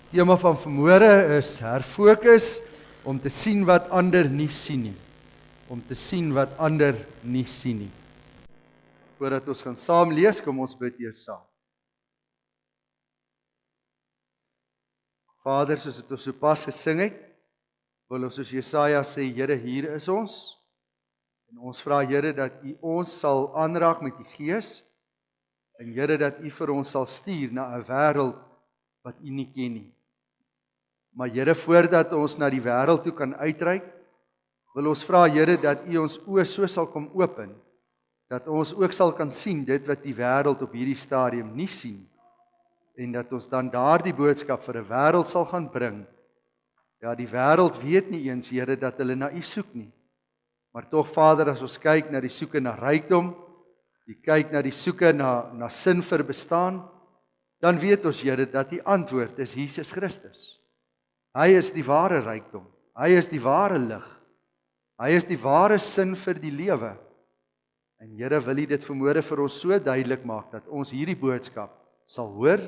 Tema van vanmôre is herfokus om te sien wat ander nie sien nie. Om te sien wat ander nie sien nie. Voordat ons gaan saam lees, kom ons bid eers saam. Vader, soos dit ons sopas gesing het, wil ons soos Jesaja sê, Here, hier is ons. En ons vra, Here, dat U ons sal aanraak met die Gees. En Here, dat U vir ons sal stuur na 'n wêreld wat U nie ken nie. Maar Here, voordat ons na die wêreld toe kan uitreik, wil ons vra, Here, dat U ons oë so sal kom open, dat ons ook sal kan sien dit wat die wêreld op hierdie stadium nie sien, en dat ons dan daardie boodskap vir 'n wêreld sal gaan bring. Ja, die wêreld weet nie eens, Here, dat hulle na U soek nie. Maar tog, Vader, as ons kyk na die soeke na rykdom, die kyk na die soeke na sin vir bestaan, dan weet ons, Here, dat die antwoord is Jesus Christus. Hy is die ware rykdom. Hy is die ware lig. Hy is die ware sin vir die lewe. En Here, wil U dit vanmôre vir ons so duidelik maak, dat ons hierdie boodskap sal hoor,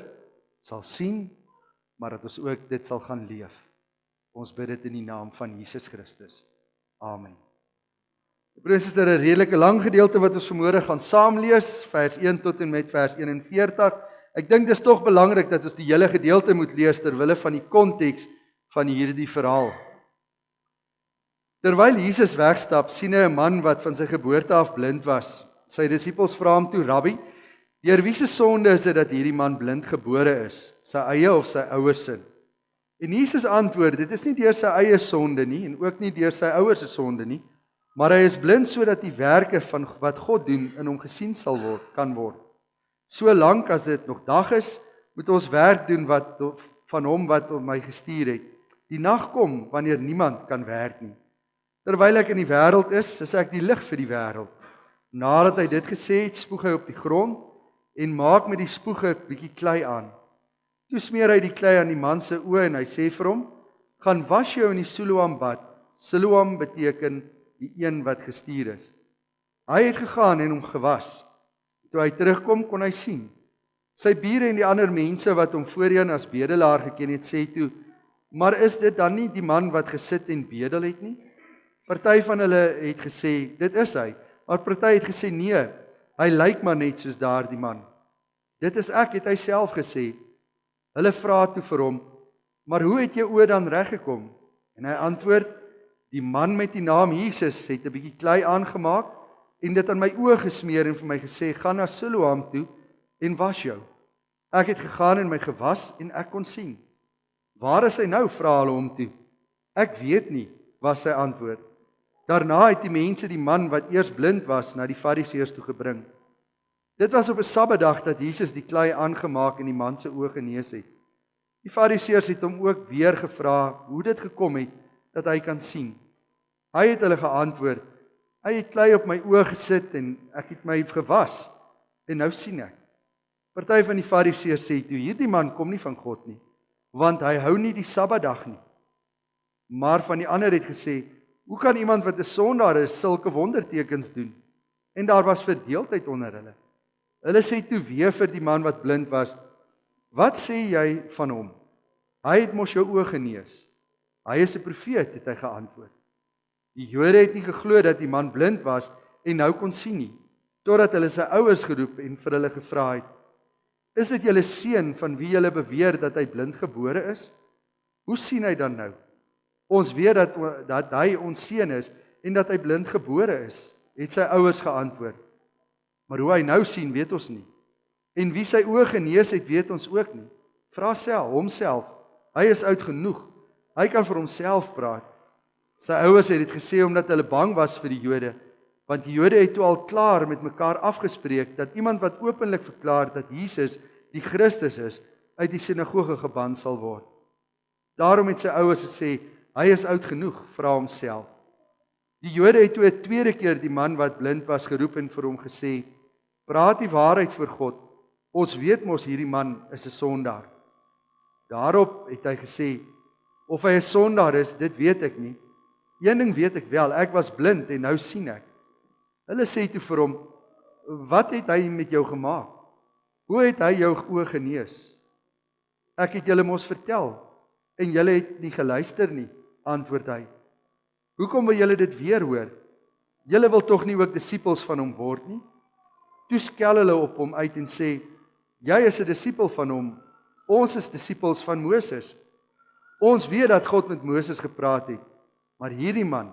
sal sien, maar dat ons ook dit sal gaan leef. Ons bid dit in die naam van Jesus Christus. Amen. Broers, is 'n redelike lang gedeelte wat ons vanmôre gaan saam lees, vers 1 tot en met vers 41. Ek dink dit is tog belangrik dat ons die hele gedeelte moet lees ter wille van die konteks van hierdie verhaal. Terwyl Jesus wegstap, sien hy 'n man wat van sy geboorte af blind was. Sy disippels vra hom toe, Rabbi, deur wie se sonde is dit dat hierdie man blind gebore is? Sy eie of sy ouers se? En Jesus antwoord, dit is nie deur sy eie sonde nie, en ook nie deur sy ouers se sonde nie, maar hy is blind sodat die werke van wat God doen in hom gesien kan word. Solank as dit nog dag is, moet ons werk doen van hom wat hom my gestuur het. Die nag kom wanneer niemand kan werk nie. Terwyl ek in die wêreld is ek die lig vir die wêreld. Nadat hy dit gesê het, spoeg hy op die grond en maak met die spoeg 'n bietjie klei aan. Toe smeer hy die klei aan die man se oë en hy sê vir hom, gaan was jou in die Siloam bad. Siloam beteken die een wat gestuur is. Hy het gegaan en hom gewas. Toe hy terugkom, kon hy sien. Sy bure en die ander mense wat hom voorheen as bedelaar geken het, sê toe, maar is dit dan nie die man wat gesit en bedel het nie? Party van hulle het gesê, dit is hy. Maar party het gesê, nee, hy lyk maar net soos daardie man. Dit is ek, het hy self gesê. Hulle vra toe vir hom, maar hoe het jou oë dan reggekom? En hy antwoord, die man met die naam Jesus het 'n bietjie klei aangemaak en dit aan my oë gesmeer en vir my gesê, gaan na Siloam toe en was jou. Ek het gegaan en my gewas en ek kon sien. Waar is hy nou? Vra hulle hom toe. Ek weet nie, was sy antwoord. Daarna het die mense die man wat eers blind was na die Fariseërs toe gebring. Dit was op 'n Sabbatdag dat Jesus die klei aangemaak en die man se oë genees het. Die Fariseërs het hom ook weer gevra hoe dit gekom het dat hy kan sien. Hy het hulle geantwoord, hy het klei op my oë gesit en ek het my gewas en nou sien ek. Party van die Fariseërs sê toe, hierdie man kom nie van God nie, want hy hou nie die Sabbatdag nie. Maar van die ander het gesê, hoe kan iemand wat 'n sondaar is sulke wondertekens doen? En daar was verdeeldheid onder hulle. Hulle sê toe weer vir die man wat blind was, wat sê jy van hom? Hy het mos jou oë genees. Hy is 'n profeet, het hy geantwoord. Die Jode het nie geglo dat die man blind was en nou kon sien nie, totdat hulle sy ouers geroep en vir hulle gevra het, is dit julle seun van wie julle beweer dat hy blind gebore is? Hoe sien hy dan nou? Ons weet dat hy ons seun is en dat hy blind gebore is, het sy ouers geantwoord. Maar hoe hy nou sien, weet ons nie. En wie sy oë genees het, weet ons ook nie. Vra homself, hy is oud genoeg. Hy kan vir homself praat. Sy ouers het dit gesê omdat hulle bang was vir die Jode, want die Jode het toe al klaar met mekaar afgespreek dat iemand wat openlik verklaar dat Jesus die Christus is, uit die sinagoge geban sal word. Daarom het sy ouers gesê, hy is oud genoeg, vra homself. Die Jode het toe 'n tweede keer die man wat blind was geroep en vir hom gesê, praat die waarheid voor God, ons weet mos hierdie man is 'n sondaar. Daarop het hy gesê, of hy 'n sondaar is, dit weet ek nie. Een ding weet ek wel, ek was blind en nou sien ek. Hulle sê toe vir hom, wat het hy met jou gemaak? Hoe het hy jou oë genees? Ek het julle mos vertel, en julle het nie geluister nie, antwoord hy. Hoekom wil julle dit weer hoor? Julle wil tog nie ook disippels van hom word nie? Toe skel hulle op hom uit en sê, jy is 'n disipel van hom, ons is disippels van Moses. Ons weet dat God met Moses gepraat het, maar hierdie man,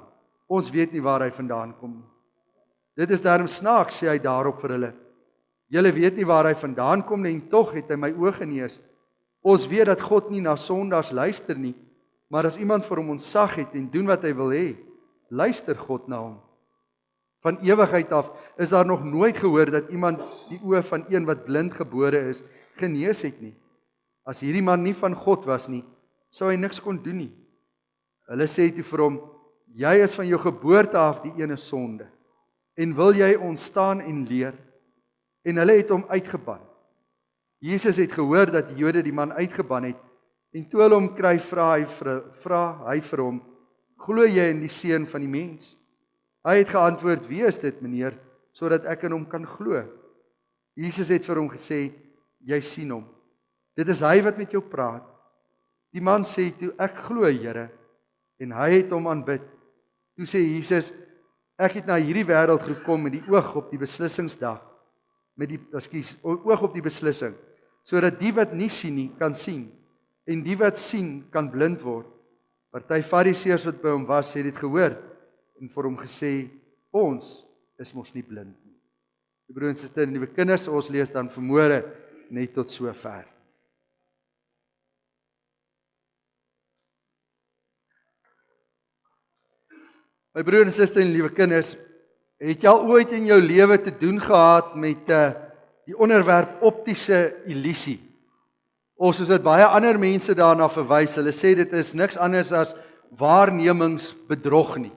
ons weet nie waar hy vandaan kom nie. Dit is daarom snaaks, sê hy daarop vir hulle. Julle weet nie waar hy vandaan kom nie, en tog het hy my oë genees. Ons weet dat God nie na sondaars luister nie, maar as iemand vir hom ontzag het en doen wat hy wil hê, luister God na hom. Van ewigheid af is daar nog nooit gehoor dat iemand die oë van een wat blind gebore is, genees het nie. As hierdie man nie van God was nie, sou hy niks kon doen nie. Hulle sê toe vir hom, jy is van jou geboorte af die ene sonde, en wil jy ons staan en leer? En hulle het hom uitgeban. Jesus het gehoor dat die Jode die man uitgeban het, en toe hulle hom kry, vra hy vir hom, glo jy in die Seun van die mens? Hy het geantwoord, wie is dit, meneer, sodat ek in hom kan glo? Jesus het vir hom gesê, jy sien hom. Dit is hy wat met jou praat. Die man sê toe, ek glo, Here, en hy het hom aanbid. Toe sê Jesus, ek het na hierdie wêreld gekom met die oog op die beslissingsdag, oog op die beslissing, sodat die wat nie sien nie, kan sien, en die wat sien, kan blind word. Party Fariseërs wat by hom was, het dit gehoor, en vir hom gesê, ons is mos nie blind nie. Broer en suster, nuwe kinders, ons lees dan vanmôre net tot so ver. My broer en suster en liewe kinders, het jy al ooit in jou lewe te doen gehad met die onderwerp optiese illusie? Of soos dit baie ander mense daarna verwys, hulle sê dit is niks anders as waarnemingsbedrog nie.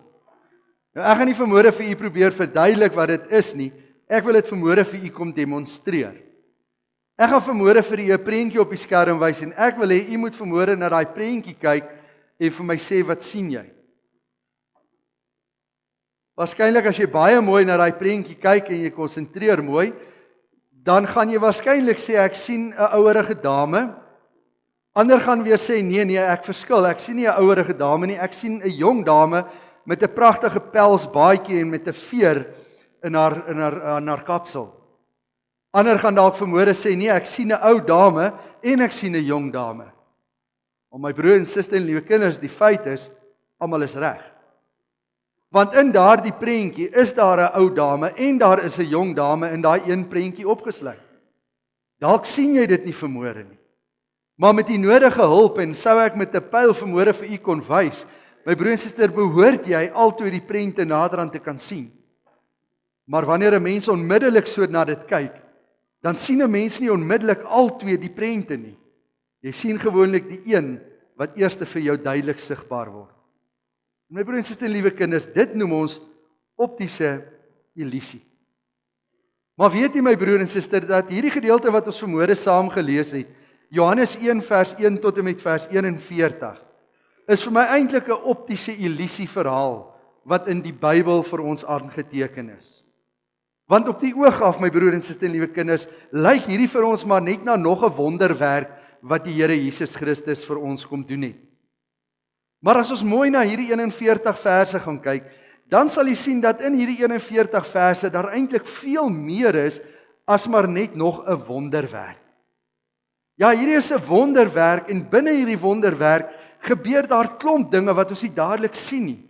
Nou ek gaan nie vanmôre vir u probeer verduidelik wat dit is nie, ek wil dit vanmôre vir u kom demonstreer. Ek gaan vanmôre vir u 'n prentjie op die skerm wys en ek wil hê u moet vanmôre na daai prentjie kyk en vir my sê wat sien jy? Waarskynlik as jy baie mooi na daai prentjie kyk en jy konsentreer mooi, dan gaan jy waarskynlik sê ek sien 'n ouerige dame. Ander gaan weer sê nee, ek verskil. Ek sien nie 'n ouerige dame nie, ek sien 'n jong dame met 'n pragtige pelsbaadjie en met 'n veer in haar kapsel. Ander gaan dalk vanmôre sê nee, ek sien 'n ou dame en ek sien 'n jong dame. Maar my broer en suster en liewe kinders, die feit is almal is reg. Want in daardie prentjie is daar 'n ou dame en daar is 'n jong dame in daai een prentjie opgesluit. Dalk sien jy dit nie vanmôre nie. Maar met die nodige hulp en sou ek met 'n pyl vanmôre vir u kon wys, my broer en suster, behoort jy altyd die prente naderhand te kan sien. Maar wanneer 'n mens onmiddellik so na dit kyk, dan sien 'n mens nie onmiddellik altyd die prente nie. Jy sien gewoonlik die een wat eerste vir jou duidelik sigbaar word. My broer en suster, liewe kinders, dit noem ons optiese illusie. Maar weet jy my broer en suster, dat hierdie gedeelte wat ons vanmôre saam gelees het, Johannes 1 vers 1 tot en met vers 41, is vir my eintlik 'n optiese illusie verhaal wat in die Bybel vir ons aangeteken is. Want op die oog af, my broer en suster en liewe kinders, lyk hierdie vir ons maar net na nog 'n wonderwerk wat die Here Jesus Christus vir ons kom doen het. Maar as ons mooi na hierdie 41 verse gaan kyk, dan sal jy sien dat in hierdie 41 verse daar eintlik veel meer is as maar net nog 'n wonderwerk. Ja, hierdie is 'n wonderwerk en binne hierdie wonderwerk gebeur daar klomp dinge wat ons nie dadelik sien nie.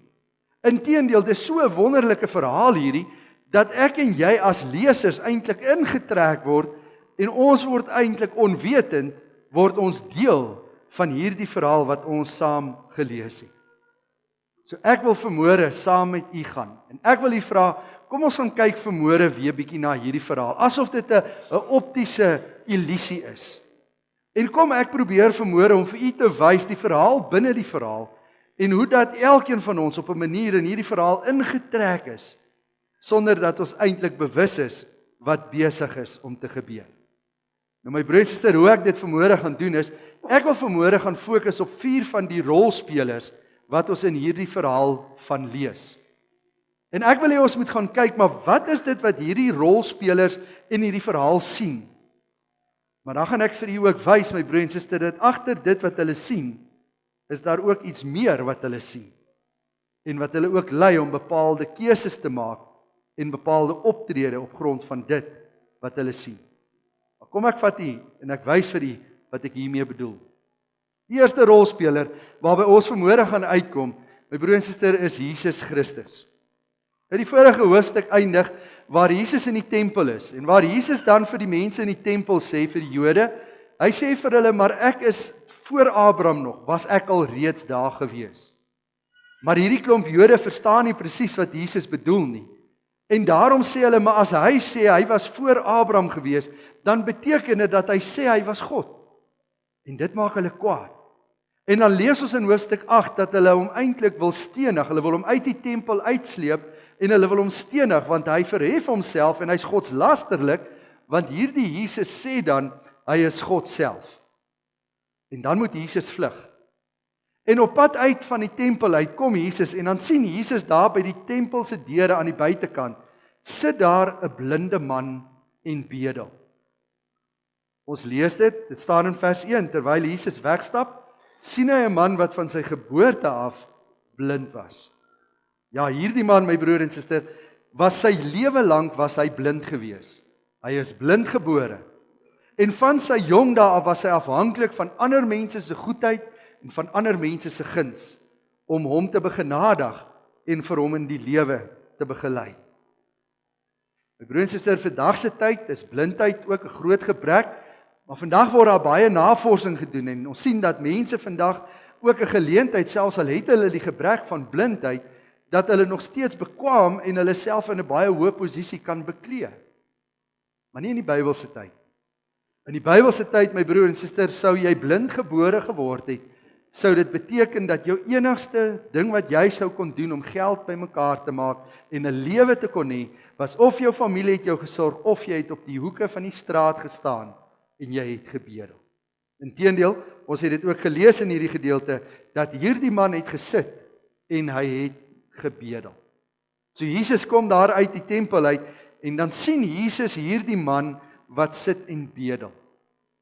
Inteendeel, dit is so 'n wonderlike verhaal hierdie, dat ek en jy as lesers eintlik ingetrek word en ons word eintlik onwetend, word ons deel van hierdie verhaal wat ons saam gelees het. So ek wil vanmôre saam met u gaan en ek wil u vra, kom ons gaan kyk vanmôre weer bietjie na hierdie verhaal, asof dit 'n optiese illusie is. En kom ek probeer vanmôre om vir u te wys die verhaal binne die verhaal en hoe dat elkeen van ons op 'n manier in hierdie verhaal ingetrek is sonder dat ons eintlik bewus is wat besig is om te gebeur. Nou my broer en suster, hoe ek dit vanmôre gaan doen is, ek wil vanmôre gaan fokus op 4 van die rolspelers wat ons in hierdie verhaal van lees. En ek wil hê ons moet gaan kyk, maar wat is dit wat hierdie rolspelers in hierdie verhaal sien? Maar dan gaan ek vir u ook wys, my broer en suster, dat agter dit wat hulle sien, is daar ook iets meer wat hulle sien. En wat hulle ook lei om bepaalde keuses te maak en bepaalde optrede op grond van dit wat hulle sien. Maar kom ek vat u en ek wys vir u wat ek hiermee bedoel. Die eerste rolspeler waarby ons vanmôre gaan uitkom, my broer en suster, is Jesus Christus. In die vorige hoofstuk eindig waar Jesus in die tempel is en waar Jesus dan vir die mense in die tempel sê, vir die Jode, hy sê vir hulle, maar ek is voor Abraham nog, was ek al reeds daar gewees. Maar hierdie klomp Jode verstaan nie presies wat Jesus bedoel nie. En daarom sê hulle, maar as hy sê hy was voor Abraham gewees, dan beteken dit dat hy sê hy was God. En dit maak hulle kwaad. En dan lees ons in hoofstuk 8 dat hulle hom eintlik wil stenig, hulle wil hom uit die tempel uitsleep en hulle wil hom stenig, want hy verhef homself en hy's godslasterlik, want hierdie Jesus sê dan, hy is God self. En dan moet Jesus vlug. En op pad uit van die tempel uit kom Jesus en dan sien Jesus daar by die tempelse deure aan die buitekant, sit daar 'n blinde man en bedel. Ons lees dit staan in vers 1, terwyl Jesus wegstap, sien hy 'n man wat van sy geboorte af blind was. Ja, hierdie man, my broer en suster, was sy lewe lank was hy blind gewees. Hy is blind gebore. En van sy jong dae af was hy afhanklik van ander mense se goedheid en van ander mense se guns om hom te begenadig en vir hom in die lewe te begelei. My broer en suster, vandag se tyd is blindheid ook 'n groot gebrek, maar vandag word daar baie navorsing gedoen en ons sien dat mense vandag ook 'n geleentheid, selfs al het hulle die gebrek van blindheid, dat hulle nog steeds bekwam en hulle self in 'n baie hoë posisie kan beklee. Maar nie in die Bybelse tyd. In die Bybelse tyd, my broer en suster, sou jy blind gebore geword het, sou dit beteken dat jou enigste ding wat jy sou kon doen om geld bymekaar te maak en 'n lewe te kon hê, was of jou familie het jou gesorg of jy het op die hoeke van die straat gestaan en jy het gebedel. Inteendeel, ons het dit ook gelees in hierdie gedeelte dat hierdie man het gesit en hy het gebedel. So Jesus kom daar uit die tempel uit en dan sien Jesus hierdie man wat sit en bedel.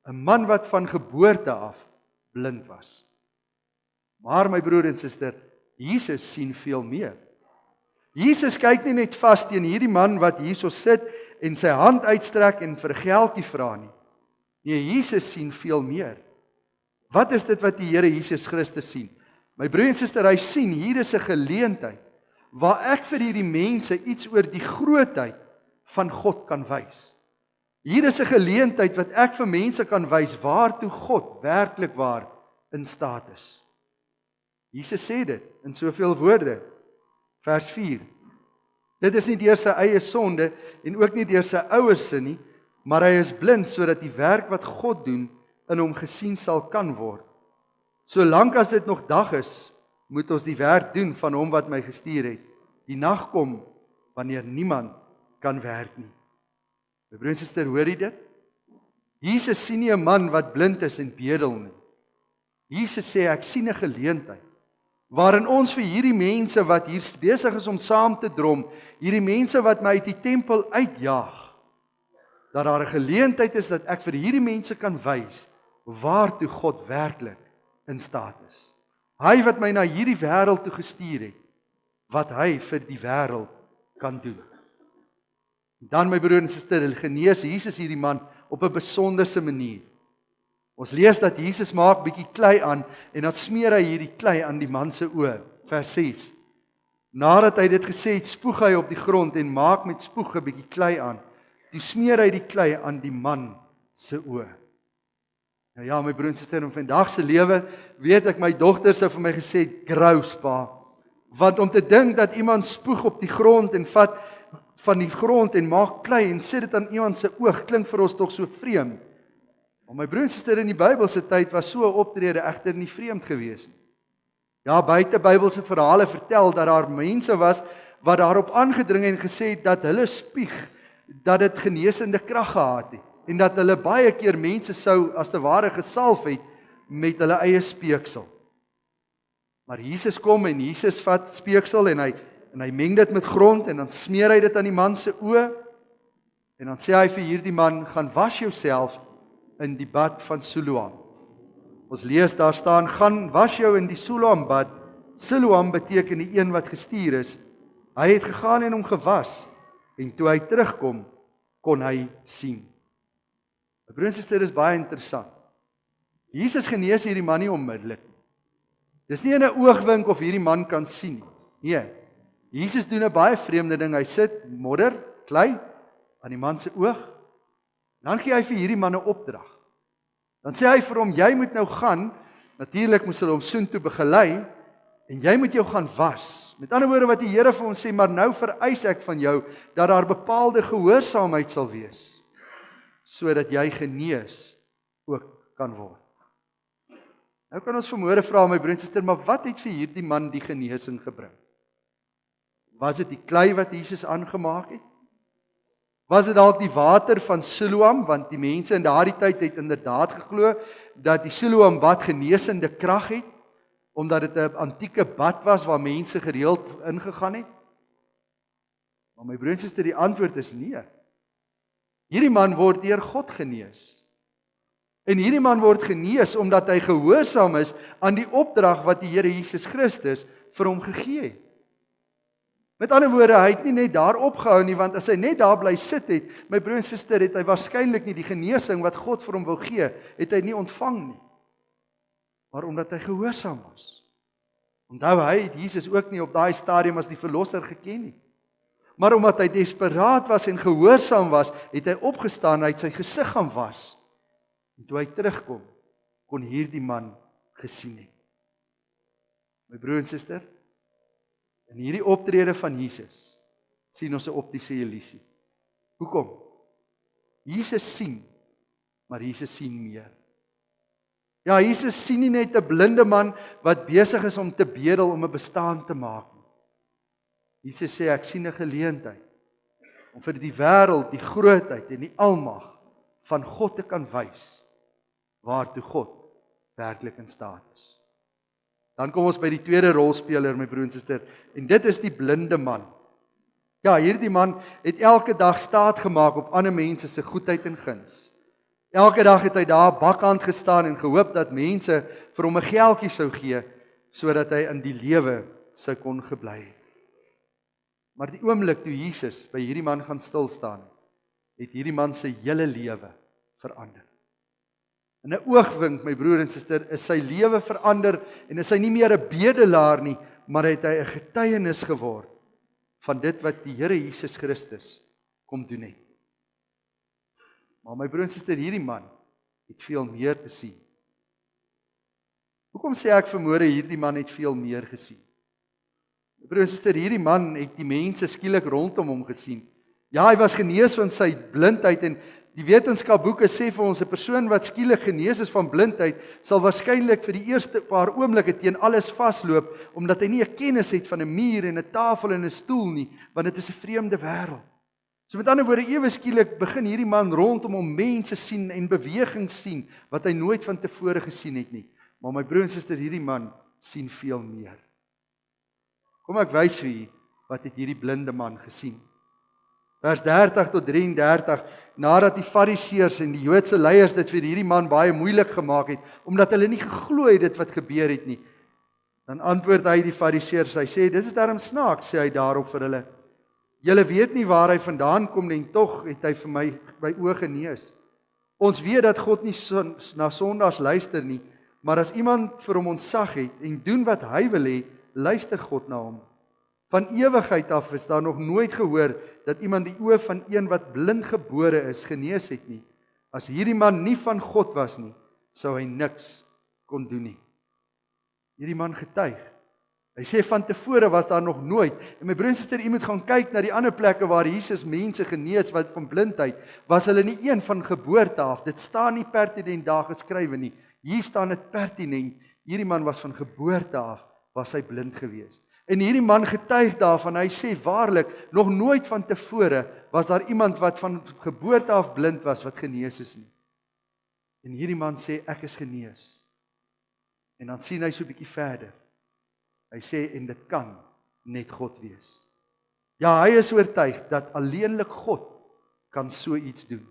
'n Man wat van geboorte af blind was. Maar my broer en suster, Jesus sien veel meer. Jesus kyk nie net vas teen hierdie man wat hierso sit en sy hand uitstrek en vir 'n geldjie vra nie. Nee, Jesus sien veel meer. Wat is dit wat die Here Jesus Christus sien? My broer en suster, hy sien hier is 'n geleentheid waar ek vir hierdie mense iets oor die grootheid van God kan wys. Hier is 'n geleentheid wat ek vir mense kan wys waartoe God werklik waar in staat is. Jesus sê dit in soveel woorde. Vers 4. Dit is nie deur sy eie sonde en ook nie deur sy ouers se nie, maar hy is blind sodat die werk wat God doen in hom gesien sal kan word. Solank as dit nog dag is, moet ons die werk doen van hom wat my gestuur het. Die nag kom wanneer niemand kan werk nie. My broer en suster, hoor jy dit? Jesus sien nie 'n man wat blind is en bedel nie. Jesus sê ek sien 'n geleentheid waarin ons vir hierdie mense wat hier besig is om saam te drom, hierdie mense wat my uit die tempel uitjaag, dat daar 'n geleentheid is dat ek vir hierdie mense kan wys waartoe God werklik in staat is. Hy wat my na hierdie wêreld toe gestuur het, wat hy vir die wêreld kan doen. Dan, my broer en suster, genees Jesus hierdie man op 'n besonderse manier. Ons lees dat Jesus maak bietjie klei aan en dan smeer hy hierdie klei aan die man se oë. Vers 6. Nadat hy dit gesê het, spoeg hy op die grond en maak met spoeg 'n bietjie klei aan. Toe smeer hy die klei aan die man se oë. Nou ja, my broer en suster, in vandag se lewe weet ek my dogter sou vir my gesê het, "Grous, pa." Want om te dink dat iemand spoeg op die grond en vat van die grond en maak klei en sit dit aan iemand se oog, klink vir ons tog so vreemd. Maar my broer en suster, in die Bybelse tyd was so 'n optrede egter nie vreemd gewees nie. Ja, buite Bybelse verhale vertel dat daar mense was wat daarop aangedring en gesê het dat hulle spieg, dat dit genesende krag gehad het en dat hulle baie keer mense sou as te ware gesalf het met hulle eie speeksel. Maar Jesus kom en Jesus vat speeksel en hy meng dit met grond en dan smeer hy dit aan die man se oë en dan sê hy vir hierdie man, gaan was jouself in die bad van Siloam. Ons lees daar staan, gaan was jou in die Siloam bad. Siloam beteken die een wat gestuur is. Hy het gegaan en hom gewas, en toe hy terugkom, kon hy sien. My broer en suster, is baie interessant. Jesus genees hierdie man nie onmiddellik. Dis nie in 'n oogwink of hierdie man kan sien nie. Nee, Jesus doen 'n baie vreemde ding. Hy sit modder, klei, aan die man se oog. Dan gee hy vir hierdie man 'n opdrag. Dan sê hy vir hom, jy moet nou gaan, natuurlik moes hulle hom soontoe begelei, en jy moet jou gaan was. Met ander woorde wat die Here vir ons sê, maar nou vereis ek van jou, dat daar bepaalde gehoorsaamheid sal wees, sodat jy genees ook kan word. Nou kan ons vanmôre vra, my broer en suster, maar wat het vir hierdie man die genesing gebring? Was dit die klei wat Jesus aangemaak het? Was dit dalk die water van Siloam, want die mense in daardie tyd het inderdaad geglo dat die Siloam bad genesende krag het, omdat dit 'n antieke bad was waar mense gereeld ingegaan het? Maar my broer en suster, die antwoord is nee. Hierdie man word deur God genees. En hierdie man word genees omdat hy gehoorsaam is aan die opdrag wat die Here Jesus Christus vir hom gegee het. Met ander woorde, hy het nie net daar opgehou nie, want as hy net daar bly sit het, my broer en suster, het hy waarskynlik nie die genesing wat God vir hom wil gee, het hy nie ontvang nie. Maar omdat hy gehoorsaam was. Onthou, hy het Jesus ook nie op daai stadium as die verlosser geken nie. Maar omdat hy desperaat was en gehoorsaam was, het hy opgestaan, hy het sy gesig gaan was. En toe hy terugkom, kon hierdie man gesien het. My broer en suster, in hierdie optrede van Jesus, sien ons 'n optiese illusie. Hoekom? Jesus sien, maar Jesus sien meer. Ja, Jesus sien nie net 'n blinde man wat besig is om te bedel om 'n bestaan te maak nie. Jesus sê, ek sien 'n geleentheid om vir die wêreld die grootheid en die almag van God te kan wys, waartoe God werklik in staat is. Dan kom ons by die tweede rolspeler, my broer en suster, en dit is die blinde man. Ja, hierdie man het elke dag staat gemaak op ander mense se goedheid en guns. Elke dag het hy daar bakkant gestaan en gehoop dat mense vir hom 'n geldjie sou gee, sodat hy in die lewe sou kon gebly het. Maar die oomblik toe Jesus by hierdie man gaan stil staan, het hierdie man sy hele lewe verander. In 'n oogwink, my broer en suster, is sy lewe verander en is hy nie meer 'n bedelaar nie, maar het hy 'n getuienis geword van dit wat die Here Jesus Christus kom doen het. Maar my broer en suster, hierdie man het veel meer gesien. Hoekom sê ek vanmôre hierdie man het veel meer gesien? My broer en suster, hierdie man het die mense skielik rondom hom gesien. Ja, hy was genees van sy blindheid en die wetenskapboeke sê vir ons 'n persoon wat skielik genees is van blindheid sal waarskynlik vir die eerste paar oomblikke teen alles vasloop omdat hy nie 'n kennis het van 'n muur en 'n tafel en 'n stoel nie, want dit is 'n vreemde wêreld. So met ander woorde, ewe skielik begin hierdie man rondom hom mense sien en beweging sien wat hy nooit van tevore gesien het nie. Maar my broer en suster, hierdie man sien veel meer. Kom ek wys vir u wat het hierdie blinde man gesien. Vers 30 tot 33, nadat die Fariseërs en die Joodse leiers dit vir hierdie man baie moeilik gemaak het, omdat hulle nie geglo het dit wat gebeur het nie, dan antwoord hy die Fariseërs, hy sê, dit is daarom snaaks, sê hy daarop vir hulle. Julle weet nie waar hy vandaan kom en tog het hy vir my oë genees. Ons weet dat God nie na sondaars luister nie, maar as iemand vir hom ontzag het en doen wat hy wil hê, luister God na hom. Van ewigheid af is daar nog nooit gehoor dat iemand die oë van een wat blind gebore is genees het nie. As hierdie man nie van God was nie, sou hy niks kon doen nie. Hierdie man getuig. Hy sê van tevore was daar nog nooit. En my broer en suster, u moet gaan kyk na die ander plekke waar Jesus mense genees wat van blindheid, was hulle nie een van geboorte af. Dit staan nie pertinent daar geskrywe nie. Hier staan dit pertinent. Hierdie man was van geboorte af, was hy blind gewees. En hierdie man getuig daarvan, hy sê waarlik, nog nooit van tevore was daar iemand wat van geboorte af blind was, wat genees is nie. En hierdie man sê, ek is genees. En dan sien hy so 'n bietjie verder. Hy sê, en dit kan net God wees. Ja, hy is oortuig dat alleenlik God kan so iets doen.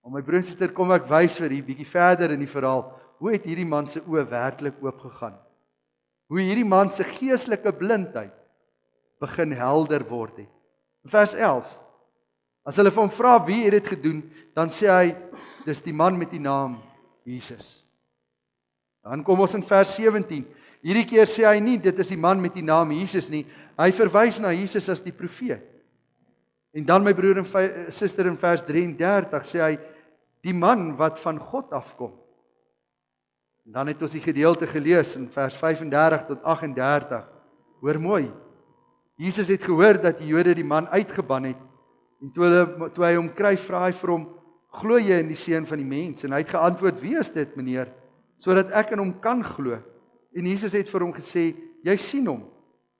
Maar my broer en suster, kom ek wys vir u bietjie verder in die verhaal, hoe het hierdie man se oë werklik oopgegaan? Hoe hierdie man se geestelike blindheid begin helder word het. Vers 11. As hulle van hom vra wie het dit gedoen, dan sê hy, dis die man met die naam Jesus. Dan kom ons in vers 17. Hierdie keer sê hy nie, dit is die man met die naam Jesus nie. Hy verwys na Jesus as die profeet. En dan my broer en suster in vers 33 sê hy, die man wat van God afkom. En dan het ons die gedeelte gelees in vers 35 tot 38. Hoor mooi. Jesus het gehoor dat die Jode die man uitgeban het. En toe hy hom kry, vra hy vir hom, glo jy in die Seun van die mens? En hy het geantwoord, wie is dit, meneer? Sodat ek in hom kan glo. En Jesus het vir hom gesê, jy sien hom.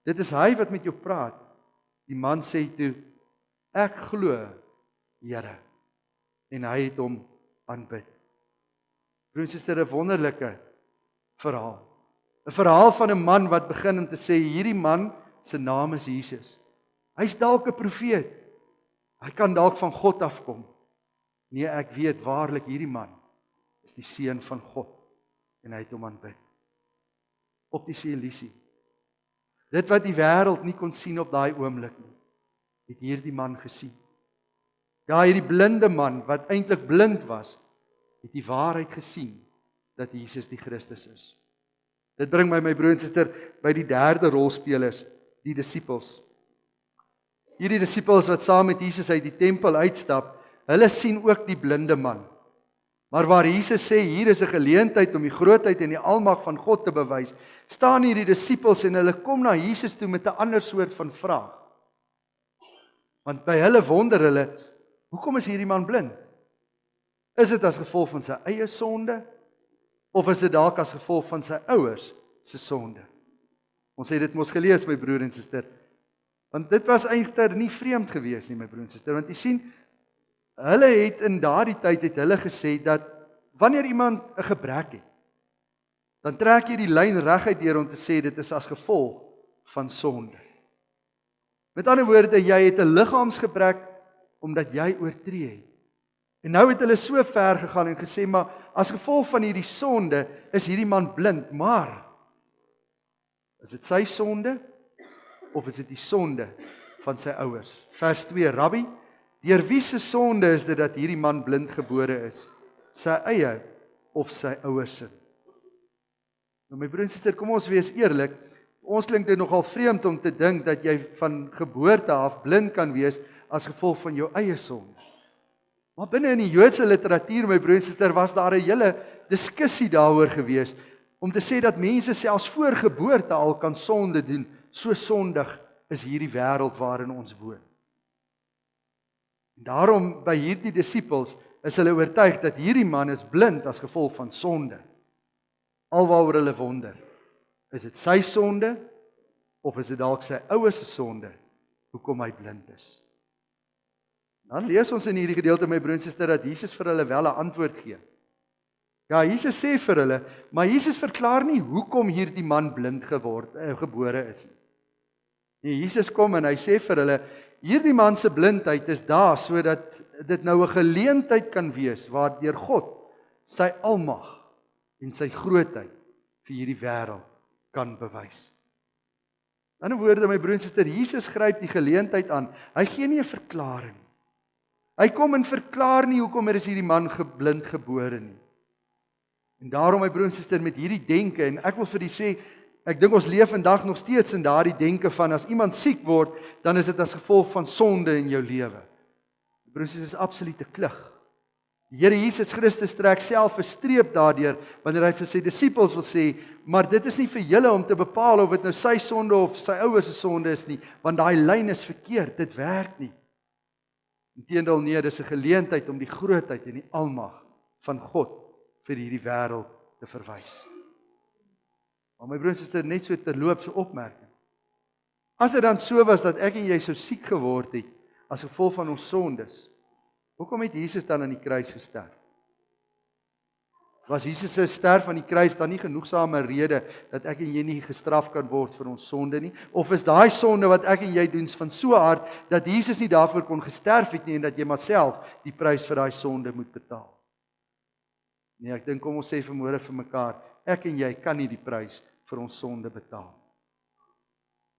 Dit is hy wat met jou praat. Die man sê toe, ek glo, Here. En hy het hom aanbid. Broer en suster, 'n wonderlike verhaal. 'n Verhaal van 'n man wat begin om te sê, hierdie man se naam is Jesus. Hy's dalk 'n profeet. Hy kan dalk van God afkom. Nee, ek weet waarlik hierdie man is die seun van God. En hy het hom aanbid. Optiese illusie. Dit wat die wêreld nie kon sien op daai oomblik nie, het hierdie man gesien. Ja, hierdie blinde man wat eintlik blind was, het die waarheid gesien dat Jesus die Christus is. Dit bring my broer en suster by die derde rolspelers, die disippels. Hierdie disippels wat saam met Jesus uit die tempel uitstap, hulle sien ook die blinde man. Maar waar Jesus sê, hier is 'n geleentheid om die grootheid en die almag van God te bewys, staan hier die disippels en hulle kom na Jesus toe met 'n ander soort van vraag. Want by hulle wonder hulle, hoekom is hierdie man blind? Is dit as gevolg van sy eie sonde, of is dit dalk as gevolg van sy ouers se sonde? Ons het dit mos gelees, my broer en suster. Want dit was eintlik nie vreemd gewees nie, my broer en suster, want jy sien, hulle het in daardie tyd het hulle gesê dat wanneer iemand 'n gebrek het, dan trek jy die lyn reguit deur om te sê dit is as gevolg van sonde. Met ander woorde, jy het 'n liggaamsgebrek omdat jy oortree het. En nou het hulle so ver gegaan en gesê, maar as gevolg van hierdie sonde is hierdie man blind, maar is dit sy sonde of is dit die sonde van sy ouers? Vers 2, Rabbi, deur wie se sonde is dit dat hierdie man blind gebore is? Sy eie of sy ouers se? Nou my broer en suster, kom ons wees eerlik, ons klink dit nogal vreemd om te dink dat jy van geboorte af blind kan wees as gevolg van jou eie sonde. Maar binne in die Joodse literatuur, my broer en suster, was daar 'n hele diskussie daaroor gewees, om te sê dat mense selfs voor geboorte al kan sonde doen, so sondig is hierdie wêreld waarin ons woon. En daarom by hierdie disippels is hulle oortuig dat hierdie man is blind as gevolg van sonde. Alwaaroor hulle wonder, is dit sy sonde of is dit dalk sy ouers se sonde hoekom hy blind is? Dan lees ons in hierdie gedeelte, my broer en suster, dat Jesus vir hulle wel 'n antwoord gee. Ja, Jesus sê vir hulle, maar Jesus verklaar nie hoekom hierdie man blind gebore is nie. Nee, Jesus kom en hy sê vir hulle, hierdie man se blindheid is daar sodat dit nou 'n geleentheid kan wees waardeur God sy almag en sy grootheid vir hierdie wêreld kan bewys. In 'n ander woorde, my broer en suster, Jesus gryp die geleentheid aan. Hy gee nie 'n verklaring. Hy kom en verklaar nie hoekom is hierdie man blind gebore nie. En daarom, my broer en suster, met hierdie denke, en ek wil vir die sê, ek dink ons leef vandag nog steeds in daardie denke van, as iemand siek word, dan is dit as gevolg van sonde in jou lewe. Broer en suster, is absolute klug. Die Here Jesus Christus trek self 'n streep daardeur, wanneer hy vir sy disippels wil sê, maar dit is nie vir julle om te bepaal of dit nou sy sonde of sy ouers se sonde is nie, want daai lyn is verkeerd, dit werk nie. Inteendeel nee, dis 'n geleentheid om die grootheid en die almag van God vir hierdie wêreld te verwys. Maar my broer en suster, net so terloops 'n opmerking. As dit dan so was dat ek en jy so siek geword het as gevolg van ons sondes, hoekom het Jesus dan aan die kruis gesterf? Was Jesus se sterf aan die kruis dan nie genoegsame rede dat ek en jy nie gestraf kan word vir ons sonde nie? Of is daai sonde wat ek en jy doen van so hard dat Jesus nie daarvoor kon gesterf het nie en dat jy maar self die prys vir daai sonde moet betaal? Nee, ek dink kom ons sê vanmôre vir mekaar, ek en jy kan nie die prys vir ons sonde betaal.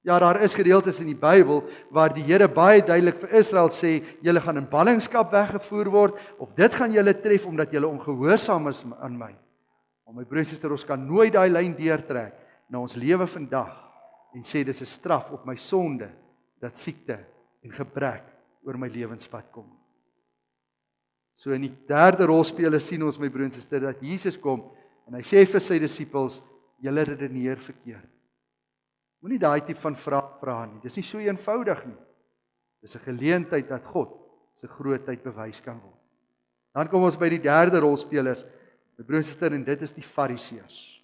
Ja, daar is gedeeltes in die Bybel waar die Here baie duidelik vir Israel sê, julle gaan in ballingskap weggevoer word, of dit gaan julle tref omdat julle ongehoorsaam is aan my. Maar my broer en suster, ons kan nooit daai lyn deurtrek na ons lewe vandag en sê dis 'n straf op my sonde dat siekte en gebrek oor my lewenspad kom. So in die derde rolspeler sien ons, my broer en suster, dat Jesus kom en hy sê vir sy disippels, julle redeneer verkeerd. Moenie daai tipe van vraag vra nie. Dis nie so eenvoudig nie. Dis 'n geleentheid dat God se grootheid bewys kan word. Dan kom ons by die derde rolspelers, my broer en suster, en dit is die Fariseërs.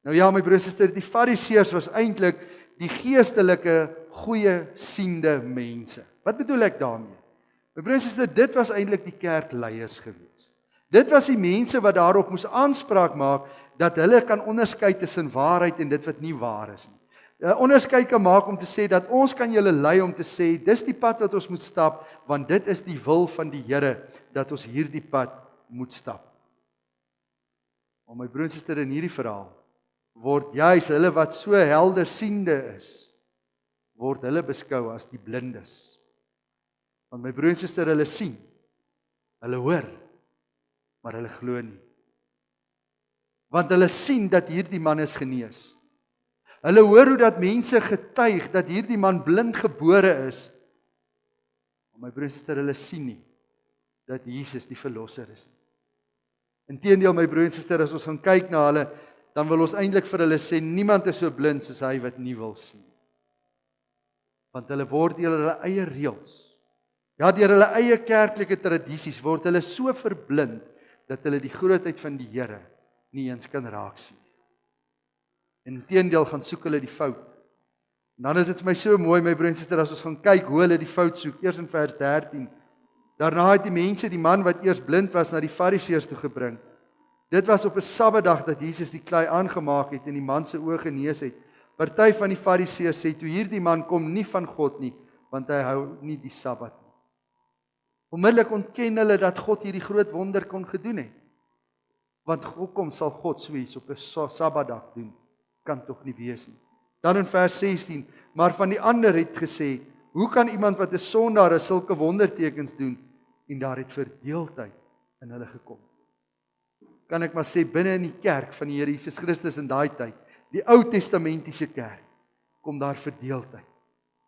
Nou ja, my broer en suster, die Fariseërs was eintlik die geestelike, goeie siende mense. Wat bedoel ek daarmee? My broer en suster, dit was eintlik die kerkleiers gewees. Dit was die mense wat daarop moes aanspraak maak dat hulle kan onderskei tussen waarheid en dit wat nie waar is nie. Onderskei kan maak om te sê dat ons kan julle lei om te sê dis die pad wat ons moet stap, want dit is die wil van die Here dat ons hierdie pad moet stap. Maar my broer en suster, in hierdie verhaal word juis hulle wat so helder siende is, word hulle beskou as die blindes. Want my broer en suster, hulle sien, hulle hoor, maar hulle glo nie. Want hulle sien dat hierdie man is genees. Hulle hoor hoe dat mense getuig dat hierdie man blind gebore is. Maar my broer en suster, hulle sien nie dat Jesus die verlosser is nie. Inteendeel, my broer en suster, as ons gaan kyk na hulle, dan wil ons eintlik vir hulle sê, niemand is so blind soos hy wat nie wil sien. Want hulle word deur hulle eie reëls, ja, deur hulle eie kerklike tradisies, word hulle so verblind, dat hulle die grootheid van die Here nie eens kan raak sien. Inteendeel gaan soek hulle die fout. En dan is dit vir my so mooi, my broer en suster, as ons gaan kyk hoe hulle die fout soek, eers in vers 13. Daarna het die mense die man wat eers blind was na die Fariseërs toe gebring. Dit was op 'n Sabbatdag dat Jesus die klei aangemaak het en die man se oë genees het. Party van die Fariseërs sê toe hierdie man kom nie van God nie, want hy hou nie die Sabbat nie. Onmiddellik ontken hulle dat God hierdie groot wonder kon gedoen het. Want hoekom sal God so iets op 'n Sabbatdag doen? Kan tog nie wees nie. Dan in vers 16, maar van die ander het gesê, hoe kan iemand wat 'n sondaar is sulke wondertekens doen? En daar het verdeeldheid in hulle gekom. Kan ek maar sê, binne in die kerk van die Here Jesus Christus in daai tyd, die Ou Testamentiese kerk, kom daar verdeeldheid.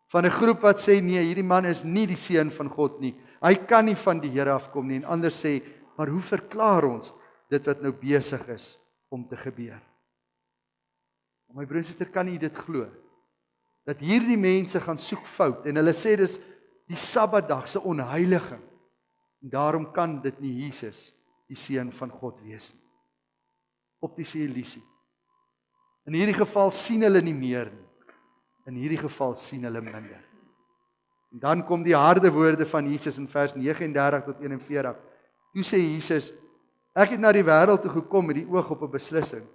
Van 'n groep wat sê, nee, hierdie man is nie die seun van God nie, hy kan nie van die Here afkom nie, en ander sê, maar hoe verklaar ons dit wat nou besig is om te gebeur? My broer en suster, kan u dit glo? Dat hierdie mense gaan soek fout, en hulle sê dis die Sabbatdag se onheiliging, en daarom kan dit nie Jesus, die seun van God wees nie. Optiese illusie. In hierdie geval sien hulle nie meer nie. In hierdie geval sien hulle minder. En dan kom die harde woorde van Jesus in vers 39 tot 41. Toe sê Jesus, ek het na die wêreld toe gekom met die oog op 'n beslissing,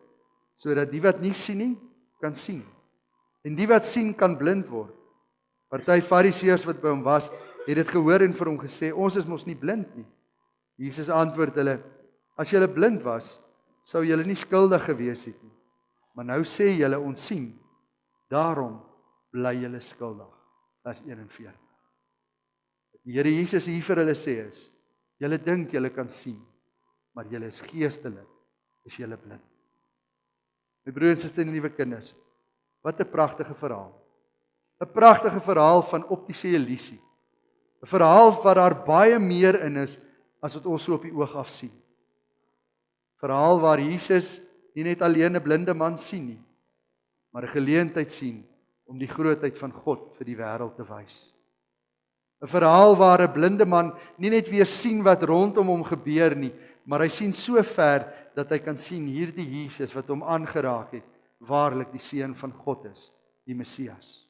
sodat die wat nie sien nie, kan sien. En die wat sien, kan blind word. Party Fariseërs wat by hom was, het dit gehoor en vir hom gesê, ons is mos nie blind nie. Jesus antwoord hulle, as julle blind was, sou julle nie skuldig gewees het nie. Maar nou sê julle ons sien, daarom bly julle skuldig. Vers 41. Die Here Jesus hier vir hulle sê is, julle dink julle kan sien, maar julle is geestelik, is julle blind. My broer en suster en liewe kinders, wat 'n pragtige verhaal. 'n Pragtige verhaal van optiese illusie. 'n Verhaal waar daar baie meer in is as wat ons so op die oog af sien. Verhaal waar Jesus nie net alleen 'n blinde man sien nie, maar 'n geleentheid sien om die grootheid van God vir die wêreld te wys. 'n Verhaal waar 'n blinde man nie net weer sien wat rondom hom gebeur nie, maar hy sien so ver dat hy kan sien hierdie Jesus wat hom aangeraak het, waarlik die seun van God is, die Messias.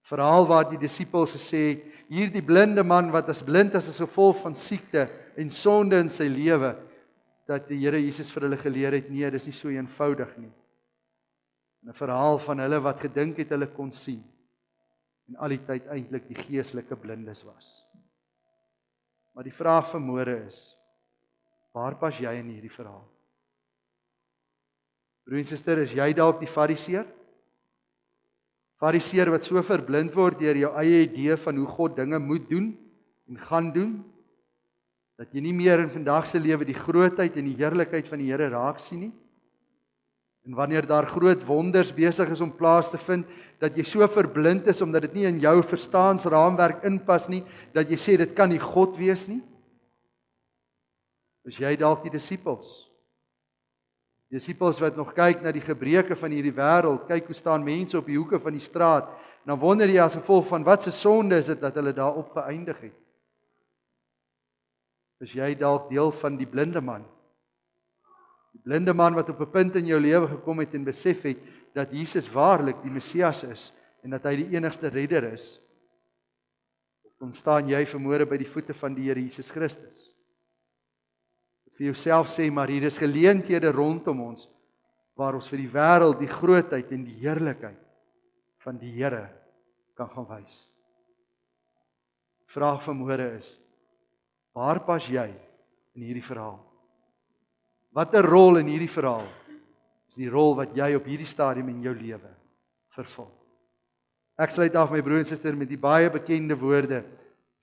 Verhaal waar die disippels gesê het, hierdie blinde man wat as blind is as gevolg van siekte en sonde in sy lewe, dat die Here Jesus vir hulle geleer het, nee, dis nie so eenvoudig nie. 'n Verhaal van hulle wat gedink het hulle kon sien, en al die tyd eintlik die geestelike blindes was. Maar die vraag vanmôre is, Waar pas jy in hierdie verhaal? Broer en suster, is jy dalk die fariseer? Fariseer wat so verblind word deur jou eie idee van hoe God dinge moet doen en gaan doen, dat jy nie meer in vandag se lewe die grootheid en die heerlikheid van die Here raak sien nie. En wanneer daar groot wonders besig is om plaas te vind, dat jy so verblind is omdat dit nie in jou verstaansraamwerk inpas nie, dat jy sê dit kan nie God wees nie. Is jy dalk die disippels? Disippels wat nog kyk na die gebreke van hierdie wêreld, kyk hoe staan mense op die hoeke van die straat, en dan wonder jy as gevolg van wat se sonde is dit dat hulle daar opgeëindig het. Is jy dalk deel van die blinde man? Die blinde man wat op 'n punt in jou lewe gekom het en besef het dat Jesus waarlik die Messias is en dat hy die enigste redder is. Of kom staan jy vanmôre by die voete van die Here Jesus Christus? Vir jouself sê, maar hier is geleenthede rondom ons waar ons vir die wêreld die grootheid en die heerlikheid van die Here kan gaan wys. Vraag vanmôre is, waar pas jy in hierdie verhaal? Watter rol in hierdie verhaal is die rol wat jy op hierdie stadium in jou lewe vervul? Ek sluit af my broer en suster met die baie bekende woorde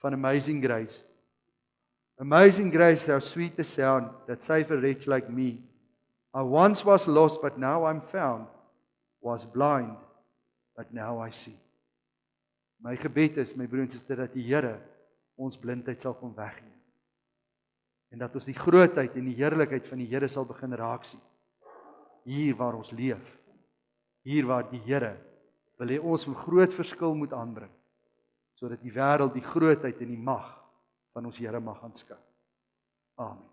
van Amazing Grace. Amazing grace, how sweet the sound that saved a wretch like me. I once was lost, but now I'm found. Was blind, but now I see. My gebed is, my broer en suster, dat die Here ons blindheid sal kom wegneem. En dat ons die grootheid en die heerlikheid van die Here sal begin raak sien. Hier waar ons leef. Hier waar die Here wil hê ons 'n groot verskil moet aanbring, sodat die wêreld die grootheid en die mag van ons Here mag aanskou. Amen.